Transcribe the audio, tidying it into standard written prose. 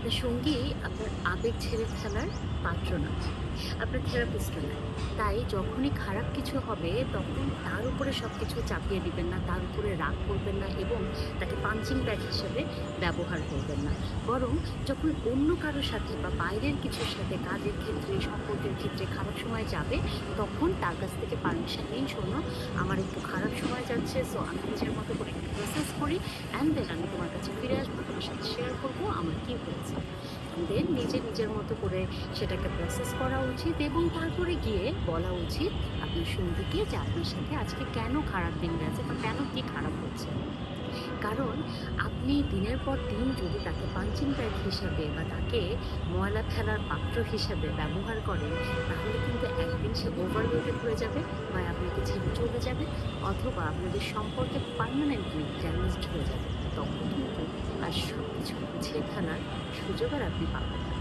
আপনার সঙ্গী আপনার আবেগ ছেড়ে ফেলার পাত্র না, আপনার থেরাপিস্টও না। তাই যখনই খারাপ কিছু হবে তখন তার উপরে সব কিছু চাপিয়ে দিবেন না, তার উপরে রাগ করবেন না এবং তাকে পাঞ্চিং ব্যাগ হিসেবে ব্যবহার করবেন না। বরং যখন অন্য কারো সাথে বা বাইরের কিছুর সাথে কাজের ক্ষেত্রে, সম্পর্কের ক্ষেত্রে খারাপ সময় যাবে, তখন তার কাছ থেকে পারমিশন নিন, শোনো আমার একটু খারাপ সময় যাচ্ছে, সো আমি নিজের মতো করে একটু প্রসেস করি অ্যান্ড দেন আমি তোমার কাছে ফিরে আসবো, তোমার সাথে শেয়ার করবো আমার কী হয়েছে। দেন নিজের মতো করে সেটাকে প্রসেস করা উচিত এবং তারপরে গিয়ে বলা উচিত আপনার সঙ্গীকে যে আপনার সাথে আজকে কেন খারাপ দিন গেছে বা কেন কি খারাপ হচ্ছে। কারণ আপনি দিনের পর দিন যদি তাকে পাঞ্চিং ব্যাগ হিসাবে বা তাকে ময়লা ফেলার পাত্র হিসাবে ব্যবহার করেন, তাহলে কিন্তু একদিন সে ওভারলোডেড হয়ে যাবে, হয় আপনাকে ছেড়ে চলে যাবে, অথবা আপনাদের সম্পর্কে পার্মানেন্টলি ড্যামেজড হয়ে যাবে। তখন কিন্তু আর সব কিছু গুছিয়ে ফেলার সুযোগ আর আপনি পাবেন না।